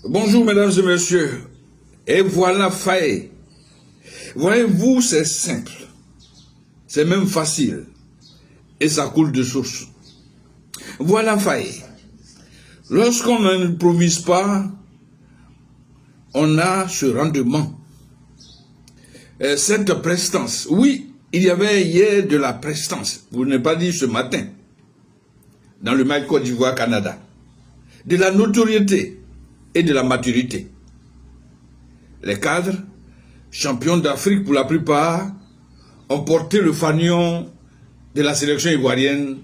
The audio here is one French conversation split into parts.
Bonjour mesdames et messieurs, et voilà Faye. Voyez-vous, c'est simple, c'est même facile, et ça coule de source. Voilà Faye. Lorsqu'on n'improvise pas, on a ce rendement, cette prestance. Oui, il y avait hier de la prestance, vous n'avez pas dit ce matin, dans le match Côte d'Ivoire-Canada, de la notoriété et de la maturité. Les cadres, champions d'Afrique pour la plupart, ont porté le fanion de la sélection ivoirienne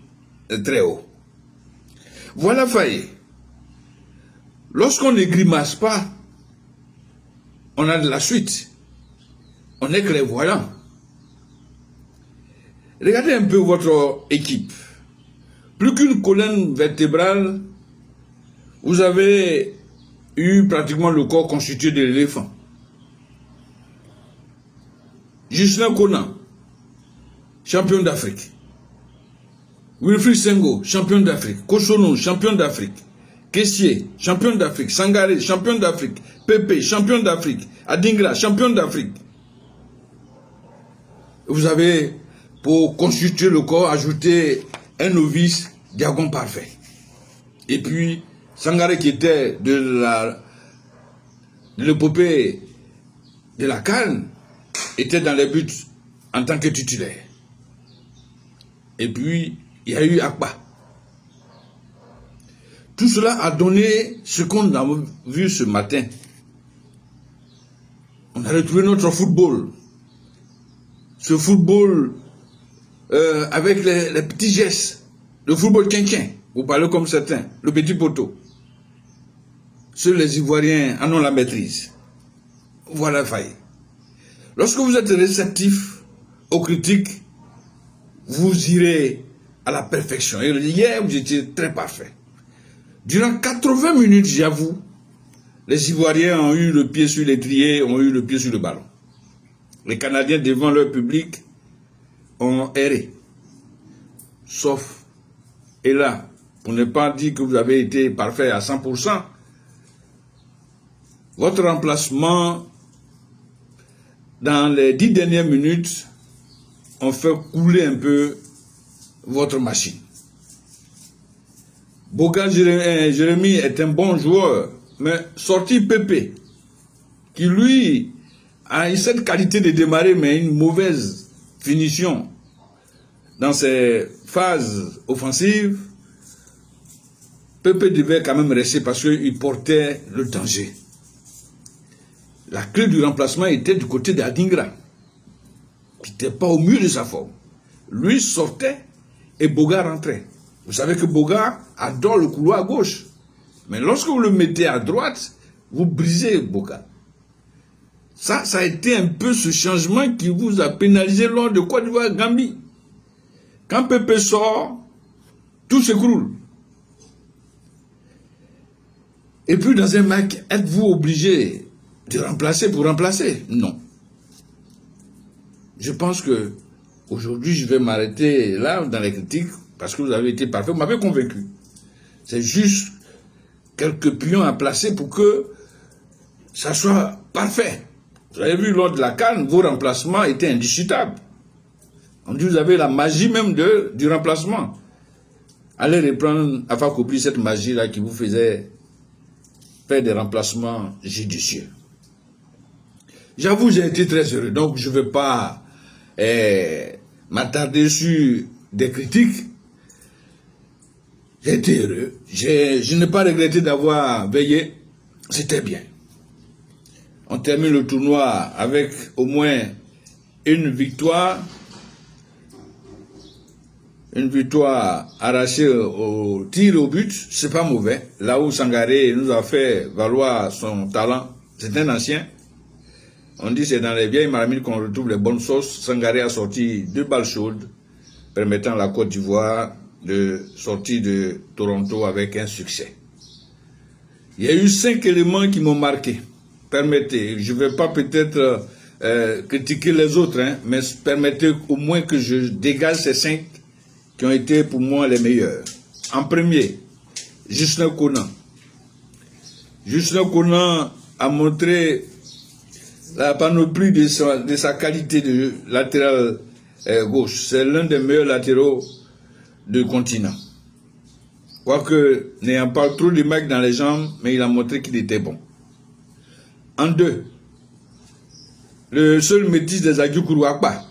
très haut. Voilà Faye. Lorsqu'on ne grimace pas, on a de la suite. On est clairvoyant. Regardez un peu votre équipe. Plus qu'une colonne vertébrale, vous avez eu pratiquement le corps constitué de l'éléphant. Justin Conan, champion d'Afrique. Wilfried Senghor, champion d'Afrique. Kosono, champion d'Afrique. Kessié, champion d'Afrique. Sangaré, champion d'Afrique. Pepe, champion d'Afrique. Adingra, champion d'Afrique. Vous avez, pour constituer le corps, ajouté un novice, Diagon parfait. Et puis, Sangaré qui était de l'épopée de la CAN, était dans les buts en tant que titulaire. Et puis, il y a eu Akba. Tout cela a donné ce qu'on a vu ce matin. On a retrouvé notre football. Ce football avec les petits gestes. Le football quinquin. Vous parlez comme certains. Le petit poteau. Seuls les Ivoiriens en ont la maîtrise. Voilà Faye. Lorsque vous êtes réceptif aux critiques, vous irez à la perfection. Et hier, vous étiez très parfait. Durant 80 minutes, j'avoue, les Ivoiriens ont eu le pied sur l'étrier, ont eu le pied sur le ballon. Les Canadiens, devant leur public, ont erré. Sauf, et là, pour ne pas dire que vous avez été parfait à 100%, votre remplacement, dans les 10 dernières minutes, on fait couler un peu votre machine. Boga Jérémy est un bon joueur, mais sorti Pepe, qui lui a cette qualité de démarrer, mais une mauvaise finition dans ses phases offensives, Pepe devait quand même rester parce qu'il portait le danger. La clé du remplacement était du côté d'Adingra, qui n'était pas au mieux de sa forme. Lui sortait et Boga rentrait. Vous savez que Boga adore le couloir à gauche. Mais lorsque vous le mettez à droite, vous brisez Boga. Ça a été un peu ce changement qui vous a pénalisé lors de Côte d'Ivoire-Gambie. Quand Pepe sort, tout s'écroule. Et puis dans un match, êtes-vous obligé de remplacer pour remplacer? Non. Je pense que aujourd'hui, je vais m'arrêter là dans les critiques parce que vous avez été parfait, vous m'avez convaincu. C'est juste quelques pions à placer pour que ça soit parfait. Vous avez vu lors de la CAN, vos remplacements étaient indiscutables. On dit vous avez la magie même du remplacement. Allez reprendre à Fakopri cette magie-là qui vous faisait faire des remplacements judicieux. J'avoue, j'ai été très heureux, donc je ne vais pas m'attarder sur des critiques. J'ai été heureux. Je n'ai pas regretté d'avoir veillé. C'était bien. On termine le tournoi avec au moins une victoire. Une victoire arrachée au tir au but. C'est pas mauvais. Là où Sangaré nous a fait valoir son talent, c'est un ancien. On dit que c'est dans les vieilles marmites qu'on retrouve les bonnes sauces. Sangaré a sorti 2 balles chaudes, permettant à la Côte d'Ivoire de sortir de Toronto avec un succès. Il y a eu 5 éléments qui m'ont marqué. Permettez, je ne vais pas peut-être critiquer les autres, hein, mais permettez au moins que je dégage ces 5 qui ont été pour moi les meilleurs. En premier, Justin Conan. Justin Konan a montré la panoplie de sa qualité de latéral gauche. C'est l'un des meilleurs latéraux du continent. Quoique, n'ayant pas trop de mecs dans les jambes, mais il a montré qu'il était bon. En deux, le seul métis des Aguikourouakba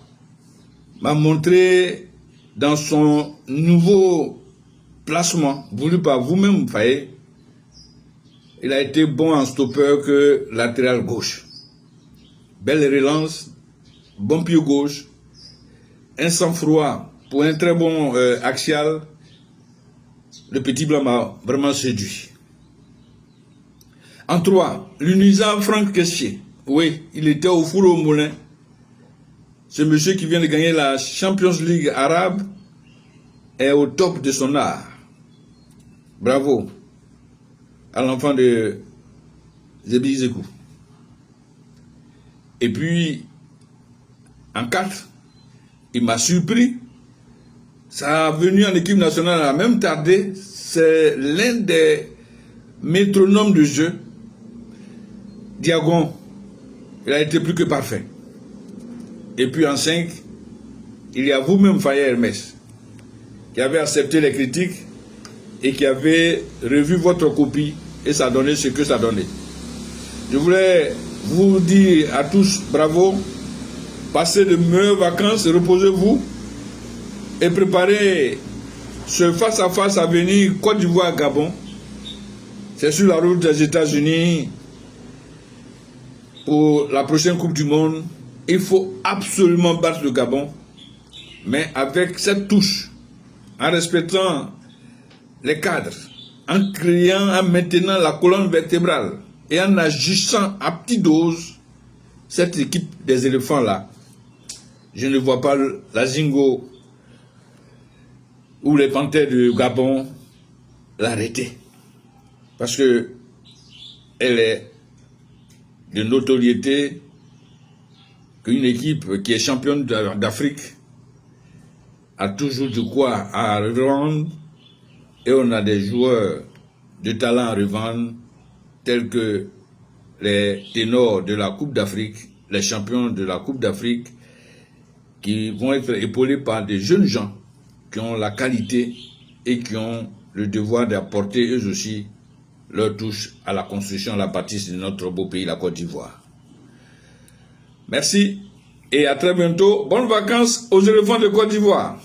m'a montré dans son nouveau placement, voulu par vous-même, Faye, il a été bon en stopper que latéral gauche. Belle relance, bon pied gauche, un sang-froid pour un très bon axial. Le petit blanc m'a vraiment séduit. En trois, l'Unisa Franck Kessier. Oui, il était au four au moulin. Ce monsieur qui vient de gagner la Champions League arabe est au top de son art. Bravo à l'enfant de Zébi Zekou. Et puis, en 4, il m'a surpris. Sa venue en équipe nationale a même tardé. C'est l'un des métronomes de jeu. Diagon, il a été plus que parfait. Et puis en 5, il y a vous-même, Faye Hermès, qui avait accepté les critiques et qui avait revu votre copie et ça donnait ce que ça donnait. Je voulais vous dire à tous bravo, passez de meilleures vacances, reposez-vous et préparez ce face-à-face à venir Côte d'Ivoire-Gabon. C'est sur la route des États-Unis pour la prochaine Coupe du Monde. Il faut absolument battre le Gabon, mais avec cette touche, en respectant les cadres, en créant, en maintenant la colonne vertébrale et en agissant à petite dose cette équipe des éléphants-là. Je ne vois pas la Zingo ou les panthères du Gabon l'arrêter. Parce que elle est de notoriété qu'une équipe qui est championne d'Afrique a toujours de quoi à revendre et on a des joueurs de talent à revendre tels que les ténors de la Coupe d'Afrique, les champions de la Coupe d'Afrique qui vont être épaulés par des jeunes gens qui ont la qualité et qui ont le devoir d'apporter eux aussi leur touche à la construction, à la bâtisse de notre beau pays, la Côte d'Ivoire. Merci et à très bientôt. Bonnes vacances aux éléphants de Côte d'Ivoire.